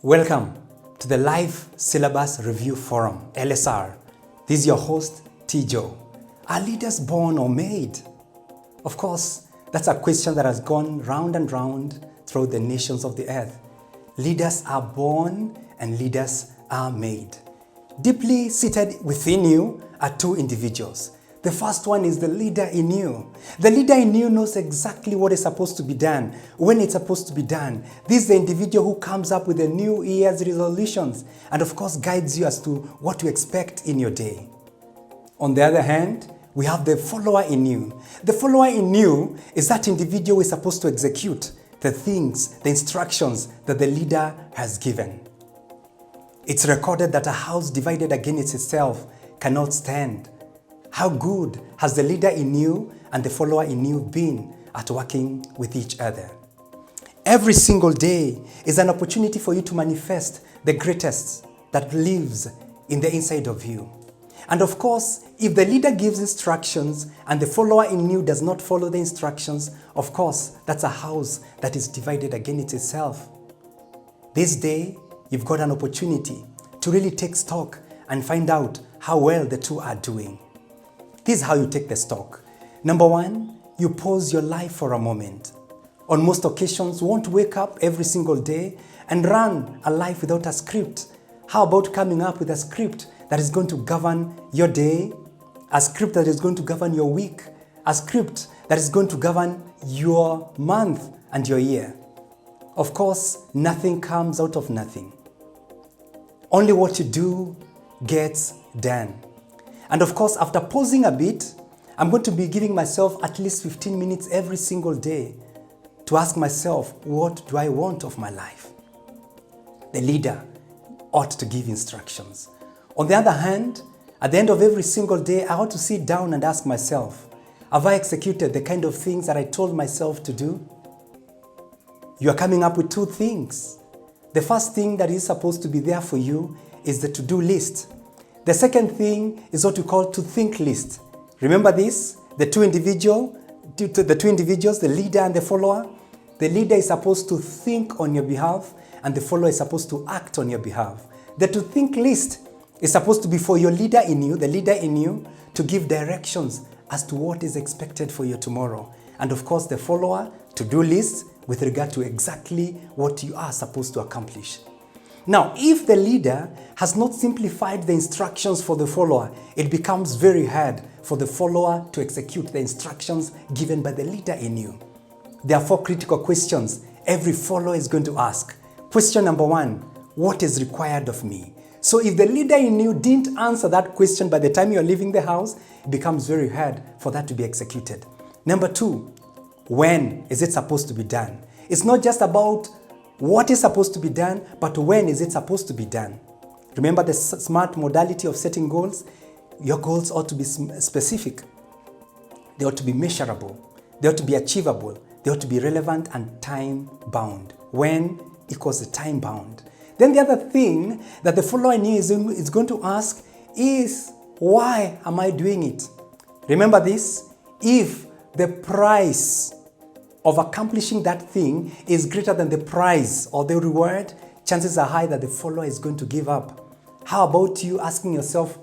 Welcome to the Life Syllabus Review Forum, LSR. This is your host, TJoe. Are leaders born or made? Of course, that's a question that has gone round and round throughout the nations of the earth. Leaders are born and leaders are made. Deeply seated within you are two individuals. The first one is the leader in you. The leader in you knows exactly what is supposed to be done, when it's supposed to be done. This is the individual who comes up with the New Year's resolutions and of course guides you as to what to expect in your day. On the other hand, we have the follower in you. The follower in you is that individual who is supposed to execute the things, the instructions that the leader has given. It's recorded that a house divided against itself cannot stand. How good has the leader in you and the follower in you been at working with each other? Every single day is an opportunity for you to manifest the greatest that lives in the inside of you. And of course, if the leader gives instructions and the follower in you does not follow the instructions, of course, that's a house that is divided against itself. This day, you've got an opportunity to really take stock and find out how well the two are doing. This is how you take the stock. Number one, you pause your life for a moment. On most occasions, you won't wake up every single day and run a life without a script. How about coming up with a script that is going to govern your day, a script that is going to govern your week, a script that is going to govern your month and your year? Of course, nothing comes out of nothing. Only what you do gets done. And of course, after pausing a bit, I'm going to be giving myself at least 15 minutes every single day to ask myself, what do I want of my life? The leader ought to give instructions. On the other hand, at the end of every single day, I ought to sit down and ask myself, have I executed the kind of things that I told myself to do? You are coming up with two things. The first thing that is supposed to be there for you is the to-do list. The second thing is what we call to-think list. Remember this? The two individuals, the leader and the follower. The leader is supposed to think on your behalf and the follower is supposed to act on your behalf. The to-think list is supposed to be for your leader in you, the leader in you, to give directions as to what is expected for you tomorrow. And of course, the follower, to-do list, with regard to exactly what you are supposed to accomplish. Now, if the leader has not simplified the instructions for the follower, it becomes very hard for the follower to execute the instructions given by the leader in you. There are four critical questions every follower is going to ask. Question number one, what is required of me? So if the leader in you didn't answer that question by the time you're leaving the house, it becomes very hard for that to be executed. Number two, when is it supposed to be done? It's not just about what is supposed to be done, but when is it supposed to be done? Remember the smart modality of setting goals? Your goals ought to be specific. They ought to be measurable. They ought to be achievable. They ought to be relevant and time-bound. When equals the time-bound. Then the other thing that the follower in you is going to ask is, why am I doing it? Remember this? If the price of accomplishing that thing is greater than the prize or the reward, chances are high that the follower is going to give up. How about you asking yourself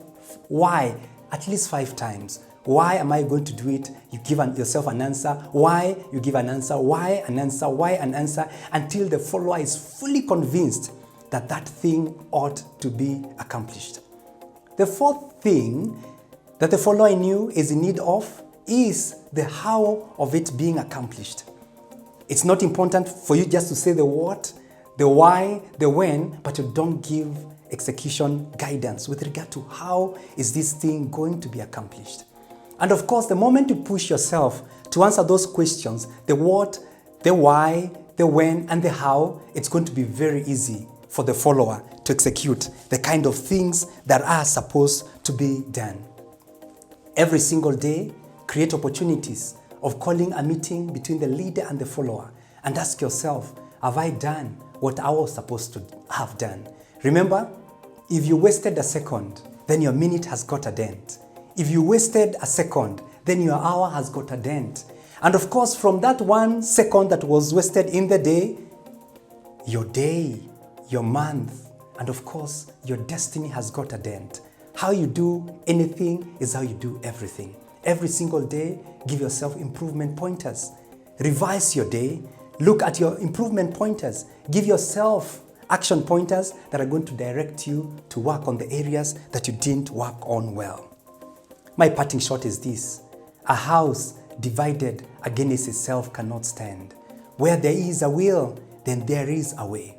why at least 5 times? Why am I going to do it? You give yourself an answer. Why? You give an answer. Why? An answer. Why? An answer. Until the follower is fully convinced that that thing ought to be accomplished. The fourth thing that the follower in you is in need of is the how of it being accomplished. It's not important for you just to say the what, the why, the when, but you don't give execution guidance with regard to how is this thing going to be accomplished. And of course, the moment you push yourself to answer those questions, the what, the why, the when, and the how, it's going to be very easy for the follower to execute the kind of things that are supposed to be done. Every single day, create opportunities of calling a meeting between the leader and the follower and ask yourself, have I done what I was supposed to have done? Remember, if you wasted a second, then your minute has got a dent. If you wasted a second, then your hour has got a dent. And of course, from that 1 second that was wasted in the day, your day, your month, and of course, your destiny has got a dent. How you do anything is how you do everything. Every single day, give yourself improvement pointers. Revise your day. Look at your improvement pointers. Give yourself action pointers that are going to direct you to work on the areas that you didn't work on well. My parting shot is this: a house divided against itself cannot stand. Where there is a will, then there is a way.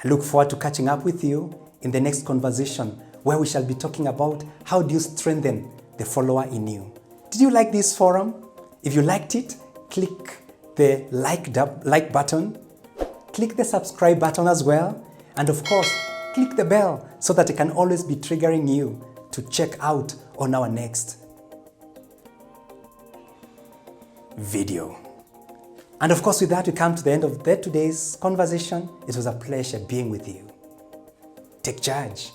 I look forward to catching up with you in the next conversation, where we shall be talking about how do you strengthen the follower in you. Did you like this forum? If you liked it, click the like button, click the subscribe button as well, and of course, click the bell so that it can always be triggering you to check out on our next video. And of course, with that, we come to the end of today's conversation. It was a pleasure being with you. Take charge.